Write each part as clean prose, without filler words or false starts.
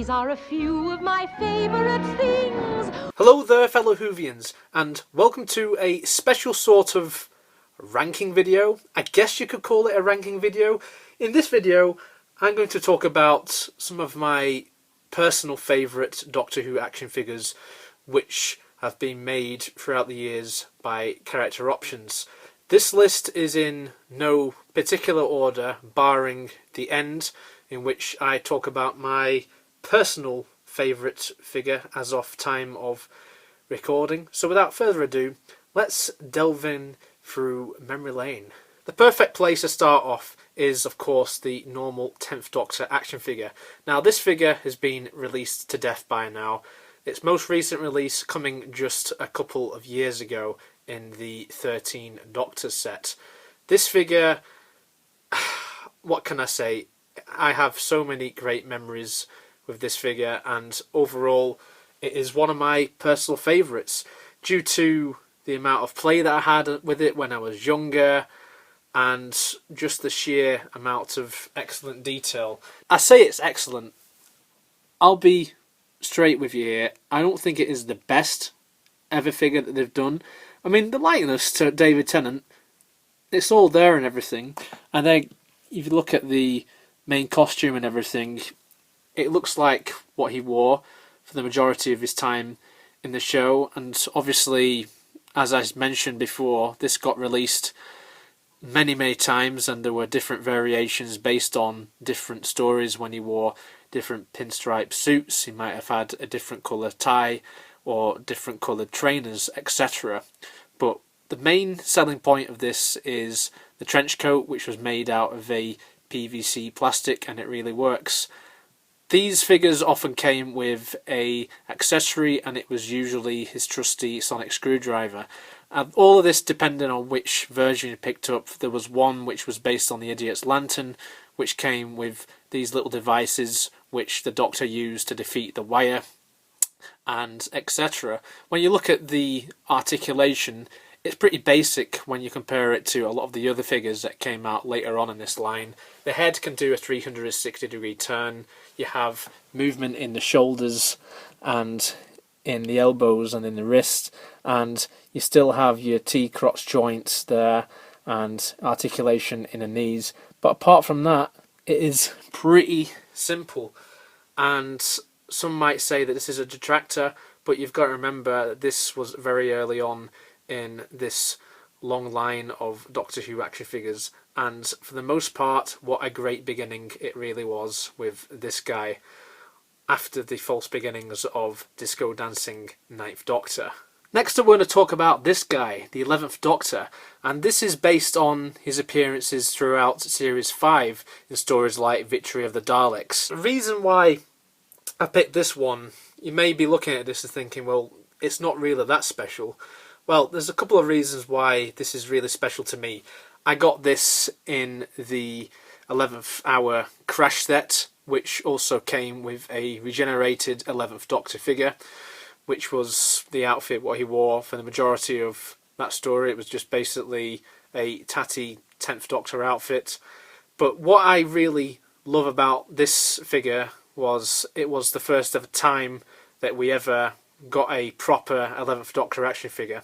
These are a few of my favourite things. Hello there, fellow Whovians, and welcome to a special sort of ranking video. I guess you could call it a ranking video. In this video, I'm going to talk about some of my personal favourite Doctor Who action figures, which have been made throughout the years by Character Options. This list is in no particular order, barring the end, in which I talk about my personal favourite figure as of time of recording. So without further ado, let's delve in through memory lane. The perfect place to start off is, of course, the normal 10th Doctor action figure. Now, this figure has been released to death by now. Its most recent release coming just a couple of years ago in the 13 Doctor set. This figure, what can I say? I have so many great memories with this figure, and overall it is one of my personal favourites due to the amount of play that I had with it when I was younger and just the sheer amount of excellent detail. I say it's excellent. I'll be straight with you here. I don't think it is the best ever figure that they've done. I mean, the likeness to David Tennant, it's all there and everything, and then if you look at the main costume and everything, it looks like what he wore for the majority of his time in the show. And obviously, as I mentioned before, this got released many times, and there were different variations based on different stories. When he wore different pinstripe suits, he might have had a different colour tie or different coloured trainers, etc. But the main selling point of this is the trench coat, which was made out of a PVC plastic, and it really works. These figures often came with a accessory, and it was usually his trusty sonic screwdriver. All of this depending on which version you picked up. There was one which was based on the Idiot's Lantern, which came with these little devices which the Doctor used to defeat the Wire, and etc. When you look at the articulation, it's pretty basic when you compare it to a lot of the other figures that came out later on in this line. The head can do a 360-degree turn. You have movement in the shoulders and in the elbows and in the wrist, and you still have your T-crotch joints there and articulation in the knees. But apart from that, it is pretty simple, and some might say that this is a detractor, but you've got to remember that this was very early on in this long line of Doctor Who action figures, and for the most part, what a great beginning it really was with this guy after the false beginnings of disco dancing 9th Doctor. Next up, we're going to talk about this guy, the 11th Doctor, and this is based on his appearances throughout Series 5 in stories like Victory of the Daleks. The reason why I picked this one, you may be looking at this and thinking, well, it's not really that special. Well, there's a couple of reasons why this is really special to me. I got this in the 11th Hour Crash set, which also came with a regenerated 11th Doctor figure, which was the outfit what he wore for the majority of that story. It was just basically a tatty 10th Doctor outfit. But what I really love about this figure was it was the first ever time that we ever got a proper 11th Doctor action figure,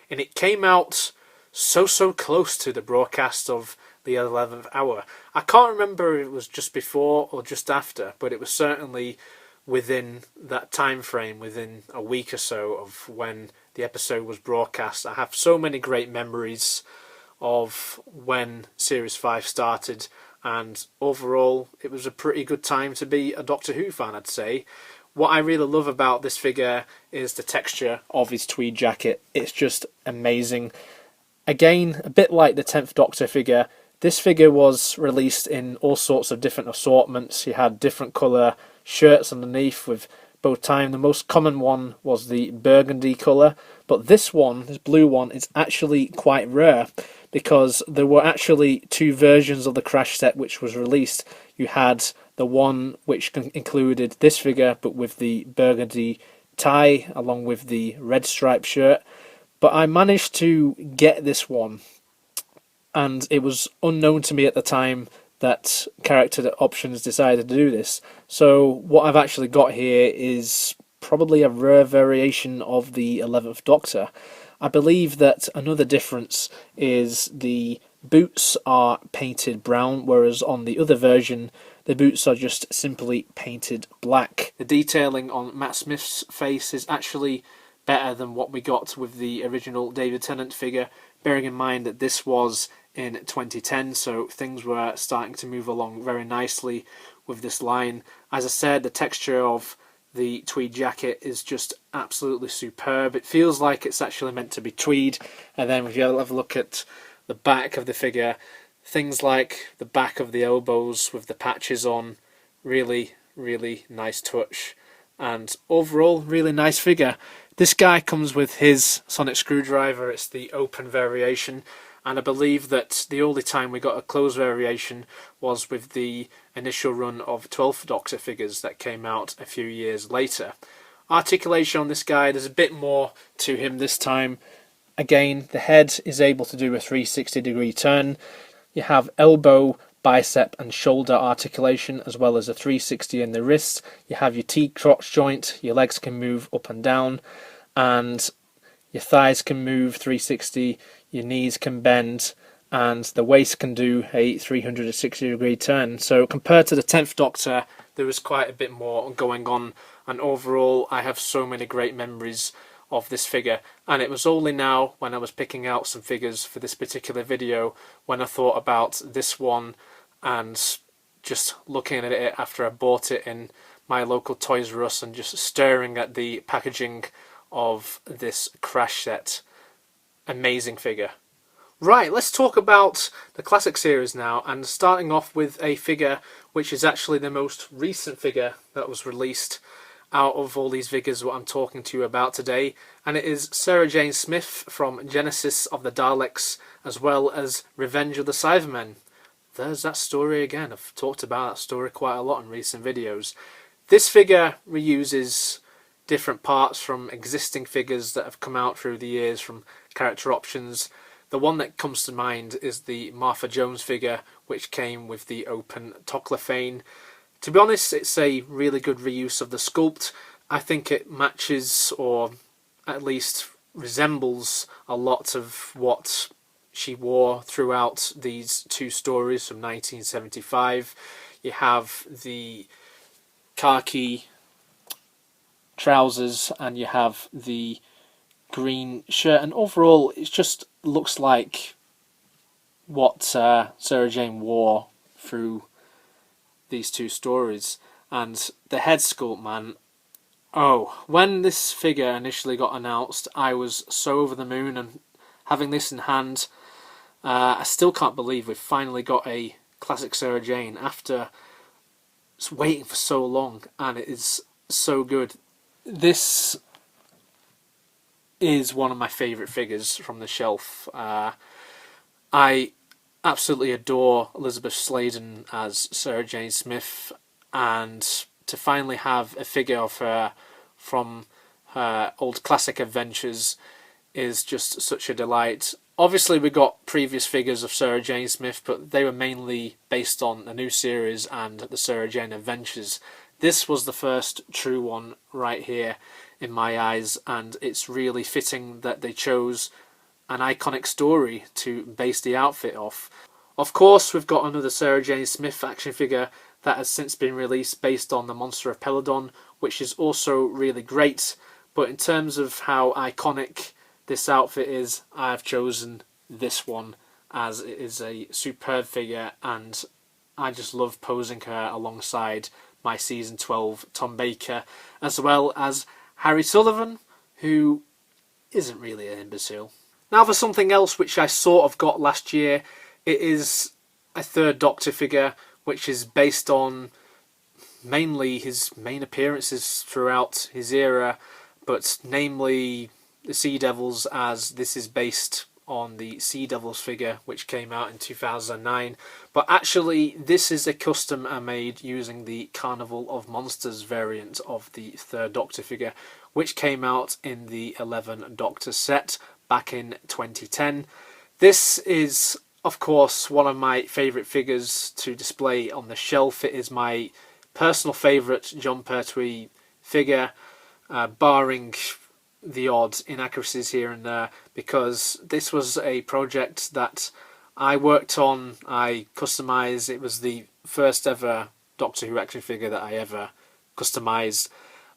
and it came out so close to the broadcast of the 11th Hour. I can't remember if it was just before or just after, but it was certainly within that time frame, within a week or so of when the episode was broadcast. I have so many great memories of when Series 5 started, and overall it was a pretty good time to be a Doctor Who fan, I'd say. What I really love about this figure is the texture of his tweed jacket. It's just amazing. Again, a bit like the 10th Doctor figure, this figure was released in all sorts of different assortments. You had different colour shirts underneath with bow tie. The most common one was the burgundy colour, but this one, this blue one, is actually quite rare because there were actually two versions of the Crash set which was released. You had the one which included this figure but with the burgundy tie along with the red striped shirt, but I managed to get this one, and it was unknown to me at the time that Character Options decided to do this. So what I've actually got here is probably a rare variation of the 11th Doctor. I believe that another difference is the boots are painted brown, whereas on the other version the boots are just simply painted black. The detailing on Matt Smith's face is actually better than what we got with the original David Tennant figure, bearing in mind that this was in 2010, so things were starting to move along very nicely with this line. As I said, the texture of the tweed jacket is just absolutely superb. It feels like it's actually meant to be tweed. And then if you have a look at the back of the figure, things like the back of the elbows with the patches on, really, really nice touch. And overall, really nice figure. This guy comes with his sonic screwdriver. It's the open variation. And I believe that the only time we got a closed variation was with the initial run of 12th Doctor figures that came out a few years later. Articulation on this guy, there's a bit more to him this time. Again, the head is able to do a 360-degree turn. You have elbow, bicep and shoulder articulation, as well as a 360 in the wrist. You have your T-crotch joint, your legs can move up and down, and your thighs can move 360, your knees can bend, and the waist can do a 360-degree turn. So compared to the 10th Doctor, there was quite a bit more going on, and overall I have so many great memories of this figure. And it was only now, when I was picking out some figures for this particular video, when I thought about this one, and just looking at it after I bought it in my local Toys R Us and just staring at the packaging of this Crash set. Amazing figure. Right, let's talk about the classic series now, and starting off with a figure which is actually the most recent figure that was released out of all these figures what I'm talking to you about today, and it is Sarah Jane Smith from Genesis of the Daleks, as well as Revenge of the Cybermen. There's that story again. I've talked about that story quite a lot in recent videos. This figure reuses different parts from existing figures that have come out through the years from Character Options. The one that comes to mind is the Martha Jones figure, which came with the open Toclafane. To be honest, it's a really good reuse of the sculpt. I think it matches, or at least resembles, a lot of what she wore throughout these two stories from 1975. You have the khaki trousers and you have the green shirt, and overall it just looks like what Sarah Jane wore through these two stories. And the head sculpt, man, oh, when this figure initially got announced, I was so over the moon, and having this in hand, I still can't believe we've finally got a classic Sarah Jane after waiting for so long, and it is so good. This is one of my favourite figures from the shelf. I absolutely adore Elizabeth Sladen as Sarah Jane Smith, and to finally have a figure of her from her old classic adventures is just such a delight. Obviously we got previous figures of Sarah Jane Smith, but they were mainly based on the new series and the Sarah Jane Adventures. This was the first true one right here in my eyes, and it's really fitting that they chose an iconic story to base the outfit off. Of course, we've got another Sarah Jane Smith action figure that has since been released based on the Monster of Peladon, which is also really great. But in terms of how iconic this outfit is, I've chosen this one, as it is a superb figure, and I just love posing her alongside my season 12 Tom Baker, as well as Harry Sullivan, who isn't really an imbecile. Now for something else which I sort of got last year, it is a third Doctor figure which is based on mainly his main appearances throughout his era, but namely the Sea Devils, as this is based on the Sea Devils figure which came out in 2009. But actually this is a custom I made using the Carnival of Monsters variant of the third Doctor figure, which came out in the 11 Doctor set back in 2010. This is of course, one of my favourite figures to display on the shelf. It is my personal favourite Jon Pertwee figure, barring the odd inaccuracies here and there, because this was a project that I worked on. I customised. It was the first ever Doctor Who action figure that I ever customised,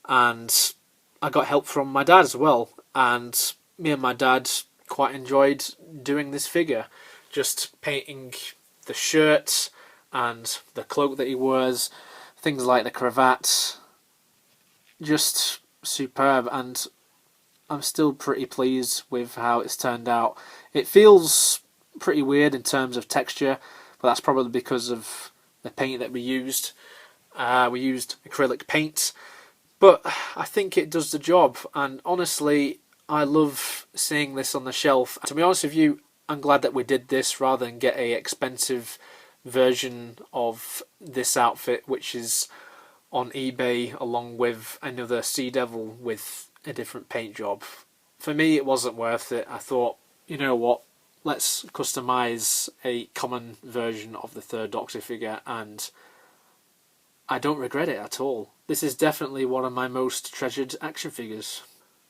and I got help from my dad as well, and me and my dad quite enjoyed doing this figure, just painting the shirt and the cloak that he wears, things like the cravat, just superb, and I'm still pretty pleased with how it's turned out. It feels pretty weird in terms of texture, but that's probably because of the paint that we used. We used acrylic paint, but I think it does the job, and honestly I love seeing this on the shelf. To be honest with you, I'm glad that we did this rather than get a expensive version of this outfit, which is on eBay along with another Sea Devil with a different paint job. For me, it wasn't worth it. I thought, you know what, let's customise a common version of the Third Doctor figure, and I don't regret it at all. This is definitely one of my most treasured action figures.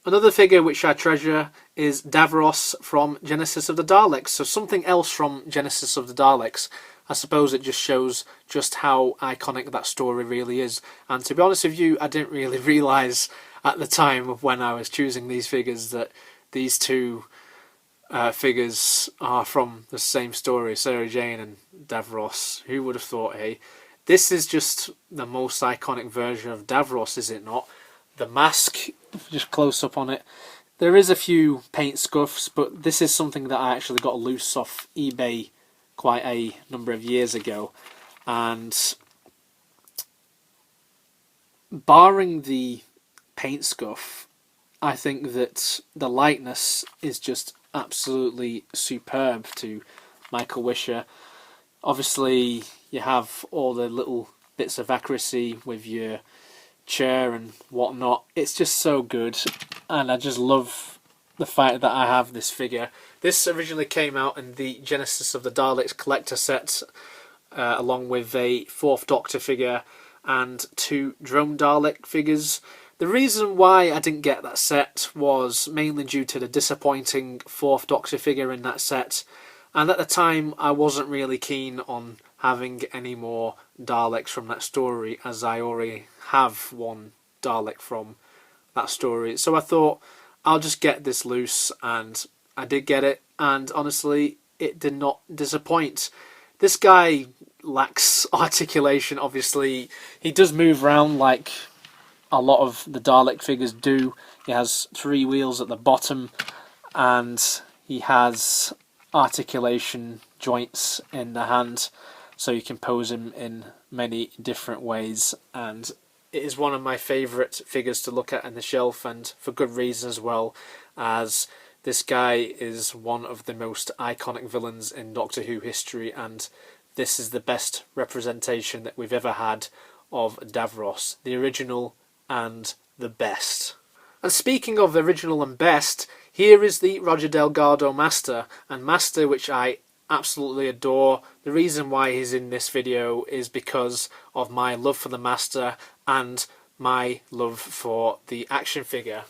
Another figure which I treasure is Davros from Genesis of the Daleks. So something else from Genesis of the Daleks. I suppose it just shows just how iconic that story really is. And to be honest with you, I didn't really realise at the time of when I was choosing these figures that these two figures are from the same story, Sarah Jane and Davros. Who would have thought, hey? This is just the most iconic version of Davros, is it not? The mask, just close up on it. There is a few paint scuffs, but this is something that I actually got loose off eBay quite a number of years ago. And barring the paint scuff, I think that the likeness is just absolutely superb to Michael Wisher. Obviously, you have all the little bits of accuracy with your chair and whatnot. It's just so good, and I just love the fact that I have this figure. This originally came out in the Genesis of the Daleks collector set, along with a Fourth Doctor figure and 2 Drone Dalek figures. The reason why I didn't get that set was mainly due to the disappointing Fourth Doctor figure in that set, and at the time I wasn't really keen on having any more Daleks from that story, as I already have one Dalek from that story. So I thought, I'll just get this loose, and I did get it, and honestly, it did not disappoint. This guy lacks articulation, obviously. He does move around like a lot of the Dalek figures do. He has 3 wheels at the bottom, and he has articulation joints in the hand, so you can pose him in many different ways, and it is one of my favourite figures to look at in the shelf, and for good reason as well, as this guy is one of the most iconic villains in Doctor Who history, and this is the best representation that we've ever had of Davros, the original and the best. And speaking of the original and best, here is the Roger Delgado Master, and Master which I absolutely adore. The reason why he's in this video is because of my love for the Master and my love for the action figure.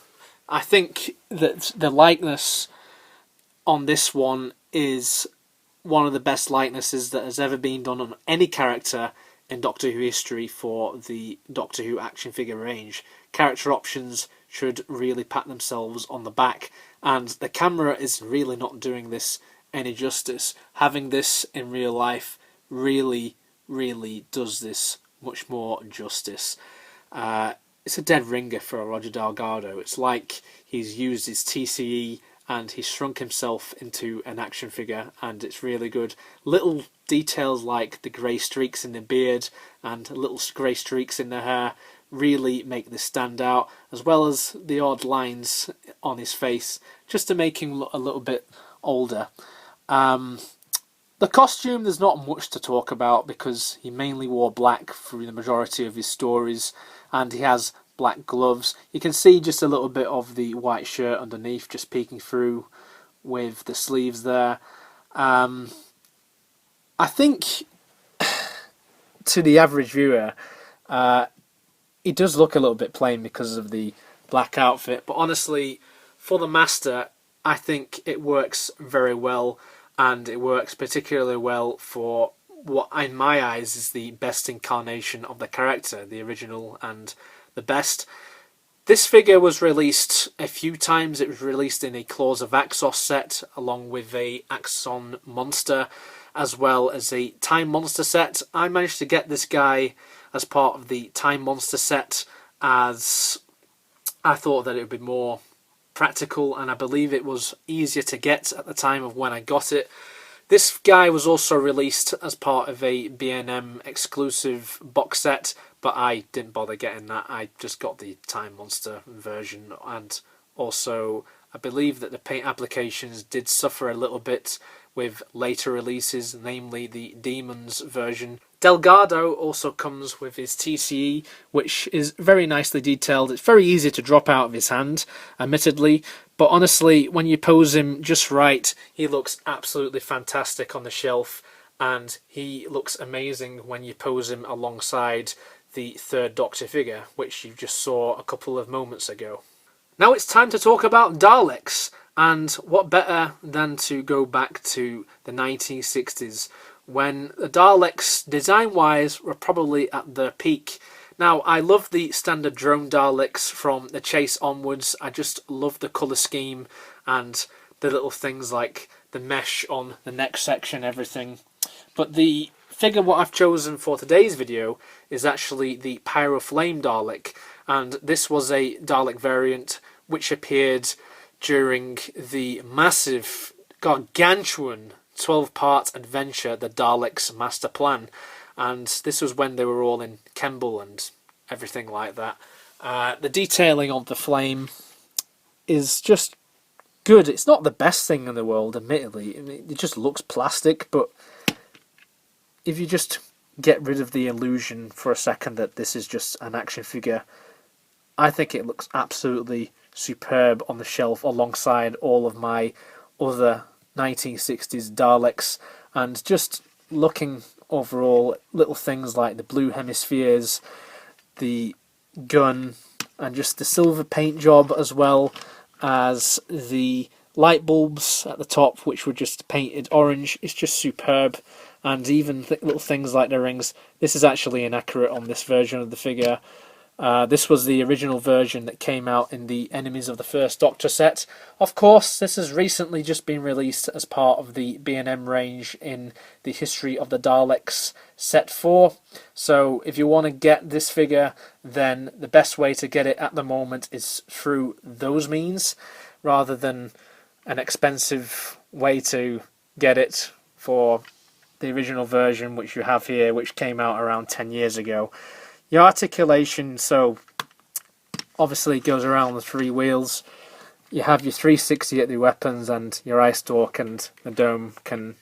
I think that the likeness on this one is one of the best likenesses that has ever been done on any character in Doctor Who history for the Doctor Who action figure range. Character options should really pat themselves on the back, and the camera is really not doing this any justice. Having this in real life really does this much more justice. It's a dead ringer for Roger Delgado. It's like he's used his TCE and he's shrunk himself into an action figure, and it's really good. Little details like the grey streaks in the beard and little grey streaks in the hair really make this stand out, as well as the odd lines on his face, just to make him look a little bit older. The costume, there's not much to talk about because he mainly wore black through the majority of his stories, and he has black gloves. You can see just a little bit of the white shirt underneath just peeking through with the sleeves there. I think to the average viewer, it does look a little bit plain because of the black outfit, but honestly, for the Master, I think it works very well, and it works particularly well for what, in my eyes, is the best incarnation of the character, the original and the best. This figure was released a few times. It was released in a Claws of Axos set, along with a Axon Monster, as well as a Time Monster set. I managed to get this guy as part of the Time Monster set, as I thought that it would be more practical, and I believe it was easier to get at the time of when I got it. This guy was also released as part of a B&M exclusive box set, but I didn't bother getting that. I just got the Time Monster version, and also I believe that the paint applications did suffer a little bit with later releases, namely the Demons version. Delgado also comes with his TCE, which is very nicely detailed. It's very easy to drop out of his hand, admittedly, but honestly, when you pose him just right, he looks absolutely fantastic on the shelf, and he looks amazing when you pose him alongside the Third Doctor figure, which you just saw a couple of moments ago. Now it's time to talk about Daleks, and what better than to go back to the 1960s, when the Daleks, design-wise, were probably at their peak. Now, I love the standard drone Daleks from the Chase onwards. I just love the colour scheme and the little things like the mesh on the neck section, everything. But the figure what I've chosen for today's video is actually the Pyro Flame Dalek, and this was a Dalek variant which appeared during the massive, gargantuan 12-part adventure, The Daleks Master Plan. And this was when they were all in Kemble and everything like that. The detailing of the flame is just good. It's not the best thing in the world, admittedly. I mean, it just looks plastic, but if you just get rid of the illusion for a second that this is just an action figure, I think it looks absolutely superb on the shelf alongside all of my other 1960s Daleks. And just looking overall, little things like the blue hemispheres, the gun, and just the silver paint job, as well as the light bulbs at the top, which were just painted orange. It's just superb. And even little things like the rings. This is actually inaccurate on this version of the figure. This was the original version that came out in the Enemies of the First Doctor set. Of course, this has recently just been released as part of the B&M range in the History of the Daleks set 4. So if you want to get this figure, then the best way to get it at the moment is through those means, rather than an expensive way to get it for the original version, which you have here, which came out around 10 years ago. Your articulation, so obviously it goes around the 3 wheels. You have your 360 at the weapons, and your eye stalk and the dome can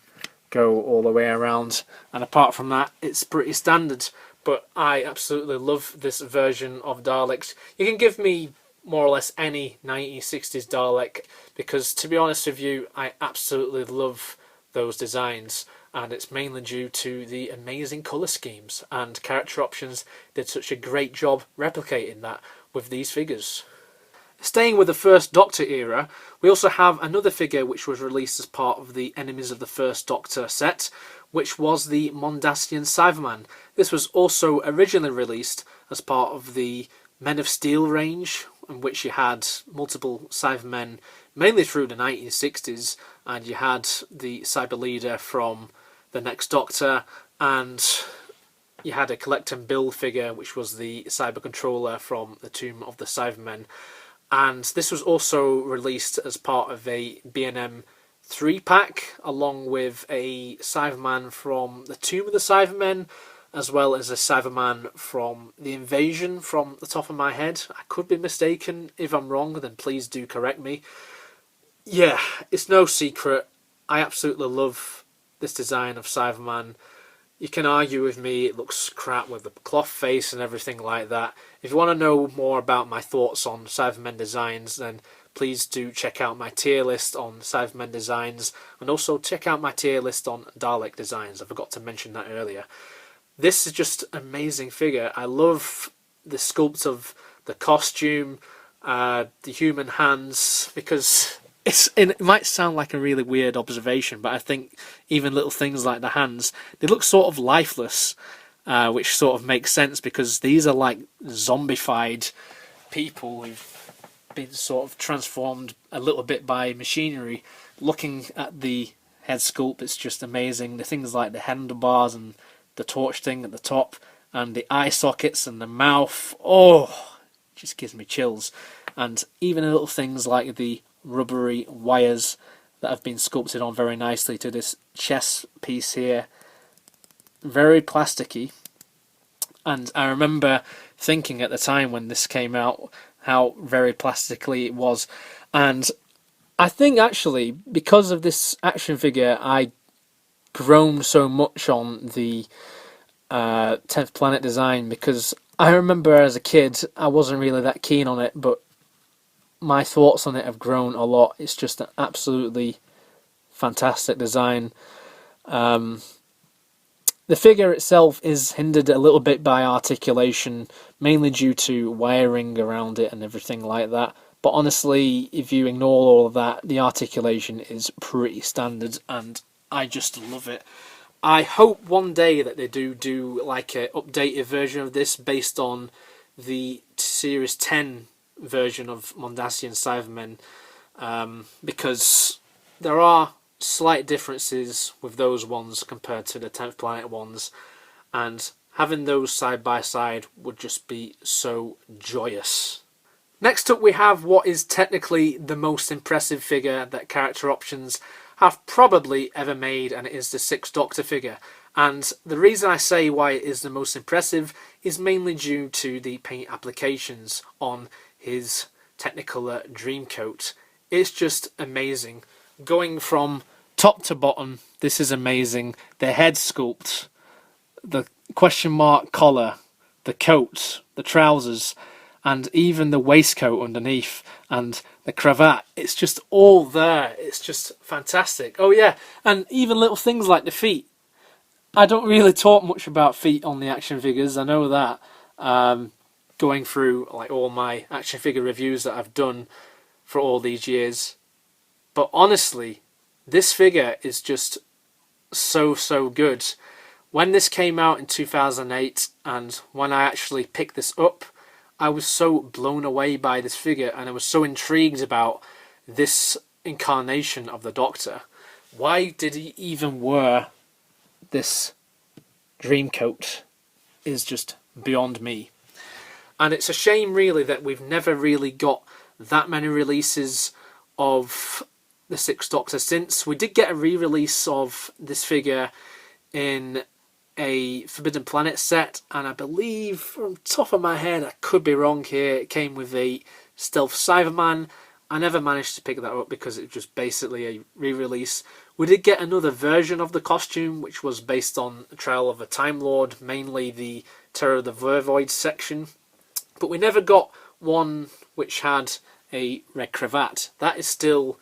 go all the way around. And apart from that, it's pretty standard. But I absolutely love this version of Daleks. You can give me more or less any 1960s Dalek, because to be honest with you, I absolutely love those designs. And it's mainly due to the amazing colour schemes, and Character Options did such a great job replicating that with these figures. Staying with the First Doctor era, we also have another figure which was released as part of the Enemies of the First Doctor set, which was the Mondasian Cyberman. This was also originally released as part of the Men of Steel range, in which you had multiple Cybermen, mainly through the 1960s, and you had the Cyber Leader from The Next Doctor, and you had a collect and build figure, which was the Cyber Controller from the Tomb of the Cybermen. And this was also released as part of a B&M 3-pack, along with a Cyberman from the Tomb of the Cybermen, as well as a Cyberman from the Invasion, from the top of my head. I could be mistaken. If I'm wrong, then please do correct me. Yeah, it's no secret, I absolutely love this design of Cyberman. You can argue with me, it looks crap with the cloth face and everything like that. If you want to know more about my thoughts on Cybermen designs, then please do check out my tier list on Cybermen designs, and also check out my tier list on Dalek designs. I forgot to mention that earlier. This is just an amazing figure. I love the sculpt of the costume, the human hands, because it might sound like a really weird observation, but I think even little things like the hands, they look sort of lifeless, which sort of makes sense because these are like zombified people who've been sort of transformed a little bit by machinery. Looking at the head sculpt, it's just amazing. The things like the handlebars and the torch thing at the top, and the eye sockets and the mouth, oh, it just gives me chills. And even little things like the rubbery wires that have been sculpted on very nicely to this chest piece here, very plasticky. And I remember thinking at the time when this came out how very plastically it was, and I think actually because of this action figure I grown so much on the 10th Planet design, because I remember as a kid I wasn't really that keen on it, but my thoughts on it have grown a lot. It's just an absolutely fantastic design. The figure itself is hindered a little bit by articulation, mainly due to wiring around it and everything like that. But honestly, if you ignore all of that, the articulation is pretty standard, and I just love it. I hope one day that they do like an updated version of this based on the Series 10 version of Mondasian Cybermen, because there are slight differences with those ones compared to the 10th Planet ones, and having those side by side would just be so joyous. Next up we have what is technically the most impressive figure that Character Options have probably ever made, and it is the Sixth Doctor figure. And the reason I say why it is the most impressive is mainly due to the paint applications on his Technicolor Dreamcoat. It's just amazing. Going from top to bottom, this is amazing. The head sculpt, the question mark collar, the coat, the trousers, and even the waistcoat underneath, and the cravat. It's just all there. It's just fantastic. Oh yeah, and even little things like the feet. I don't really talk much about feet on the action figures, I know that. Going through like all my action figure reviews that I've done for all these years. But honestly, this figure is just so good. When this came out in 2008, and when I actually picked this up, I was so blown away by this figure, and I was so intrigued about this incarnation of the Doctor. Why did he even wear this Dreamcoat is just beyond me. And it's a shame really that we've never really got that many releases of the Sixth Doctor since. We did get a re-release of this figure in a Forbidden Planet set, and I believe, from the top of my head, I could be wrong here, it came with a Stealth Cyberman. I never managed to pick that up because it was just basically a re-release. We did get another version of the costume, which was based on the Trial of a Time Lord, mainly the Terror of the Vervoid section. But we never got one which had a red cravat. That is still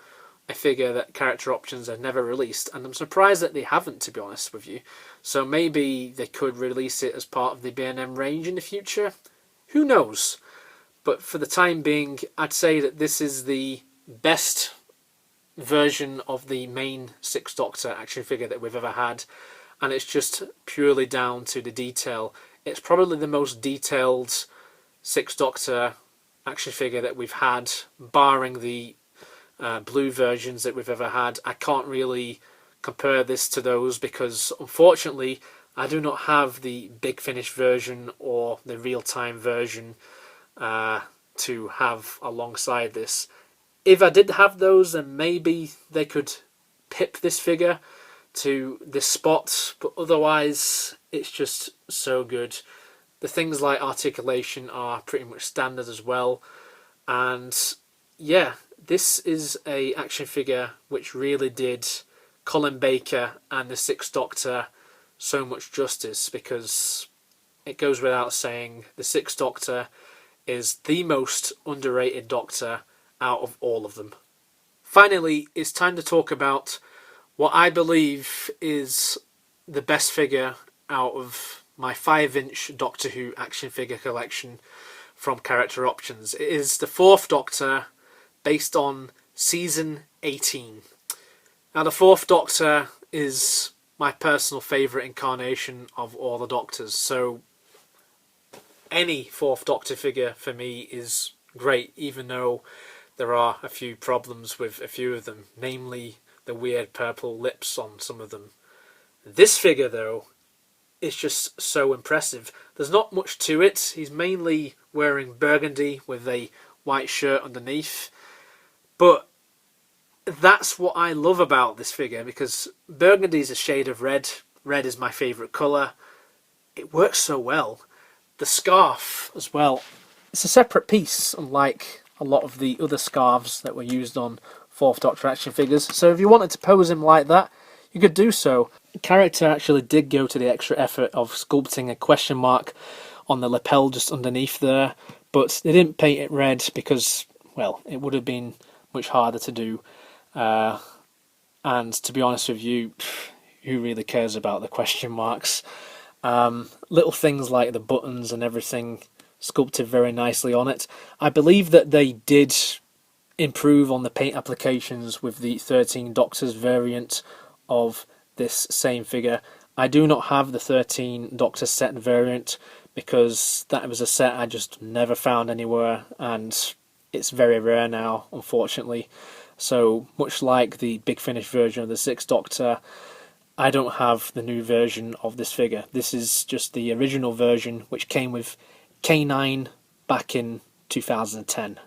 a figure that Character Options have never released, and I'm surprised that they haven't, to be honest with you. So maybe they could release it as part of the B&M range in the future. Who knows? But for the time being, I'd say that this is the best version of the main Sixth Doctor action figure that we've ever had, and it's just purely down to the detail. It's probably the most detailed Sixth Doctor action figure that we've had, barring the blue versions that we've ever had. I can't really compare this to those because unfortunately I do not have the Big Finish version or the real-time version to have alongside this. If I did have those, then maybe they could pip this figure to this spot, but otherwise it's just so good. The things like articulation are pretty much standard as well, and yeah, this is a action figure which really did Colin Baker and the Sixth Doctor so much justice, because it goes without saying the Sixth Doctor is the most underrated Doctor out of all of them. Finally, it's time to talk about what I believe is the best figure out of my 5-inch Doctor Who action figure collection from Character Options. It is the Fourth Doctor, based on season 18. Now, the Fourth Doctor is my personal favourite incarnation of all the Doctors, so any Fourth Doctor figure for me is great, even though there are a few problems with a few of them, namely the weird purple lips on some of them. This figure, though, is just so impressive. There's not much to it. He's mainly wearing burgundy with a white shirt underneath, but that's what I love about this figure, because burgundy is a shade of red. Red is my favourite colour. It works so well. The scarf as well, it's a separate piece, unlike a lot of the other scarves that were used on Fourth Doctor action figures. So if you wanted to pose him like that, you could do so. The character actually did go to the extra effort of sculpting a question mark on the lapel just underneath there, but they didn't paint it red because, well, it would have been much harder to do. And to be honest with you, who really cares about the question marks? Little things like the buttons and everything sculpted very nicely on it. I believe that they did improve on the paint applications with the 13 Doctors variant of this same figure. I do not have the 13 Doctor set variant because that was a set I just never found anywhere, and it's very rare now, unfortunately. So much like the Big Finish version of the Sixth Doctor, I don't have the new version of this figure. This is just the original version, which came with K9 back in 2010.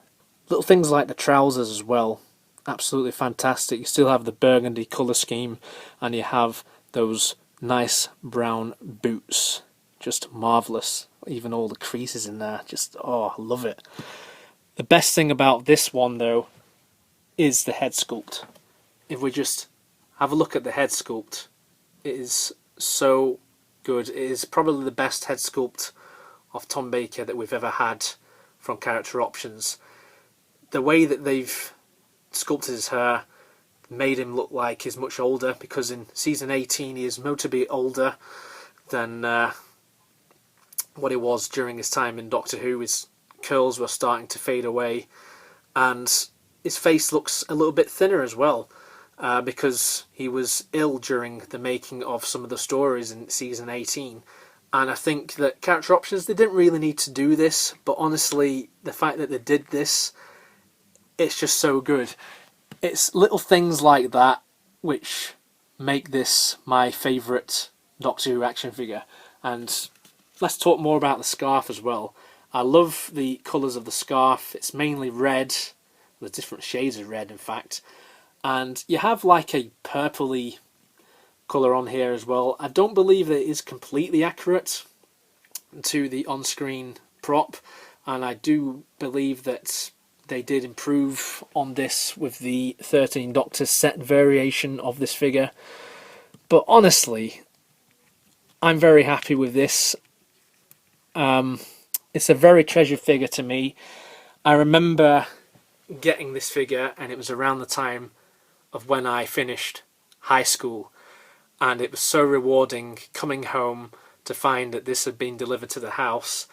Little things like the trousers as well, absolutely fantastic. You still have the burgundy colour scheme, and you have those nice brown boots. Just marvellous. Even all the creases in there, just, oh, I love it. The best thing about this one, though, is the head sculpt. If we just have a look at the head sculpt, it is so good. It is probably the best head sculpt of Tom Baker that we've ever had from Character Options. The way that they've sculpted his hair made him look like he's much older, because in season 18 he is meant to be older than what he was during his time in Doctor Who. His curls were starting to fade away, and his face looks a little bit thinner as well, because he was ill during the making of some of the stories in season 18. And I think that Character Options, they didn't really need to do this, but honestly, the fact that they did this, it's just so good. It's little things like that which make this my favourite Doctor Who action figure. And let's talk more about the scarf as well. I love the colours of the scarf. It's mainly red. There's different shades of red, in fact. And you have like a purpley colour on here as well. I don't believe that it is completely accurate to the on-screen prop, and I do believe that they did improve on this with the 13 Doctors set variation of this figure. But honestly, I'm very happy with this. It's a very treasured figure to me. I remember getting this figure, and it was around the time of when I finished high school, and it was so rewarding coming home to find that this had been delivered to the house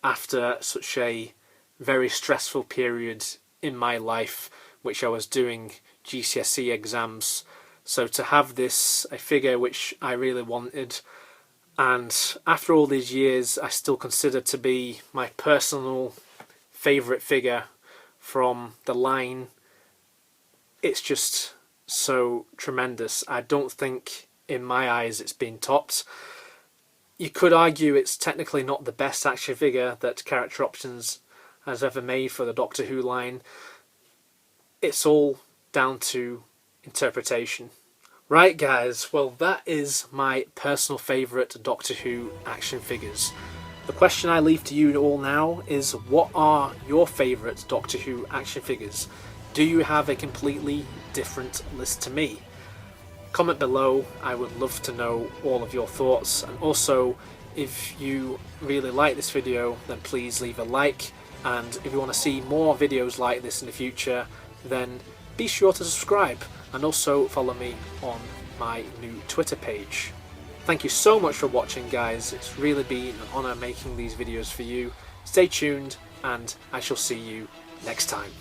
after such a very stressful period in my life, which I was doing GCSE exams. So to have this, a figure which I really wanted, and after all these years I still consider to be my personal favourite figure from the line, it's just so tremendous. I don't think, in my eyes, it's been topped. You could argue it's technically not the best action figure that Character Options has ever made for the Doctor Who line. It's all down to interpretation. Right guys, well that is my personal favourite Doctor Who action figures. The question I leave to you all now is, what are your favourite Doctor Who action figures? Do you have a completely different list to me? comment below. I would love to know all of your thoughts, and also if you really like this video then please leave a like, and if you want to see more videos like this in the future then be sure to subscribe, and also follow me on my new Twitter page. Thank you so much for watching, guys. It's really been an honour making these videos for you. Stay tuned and I shall see you next time.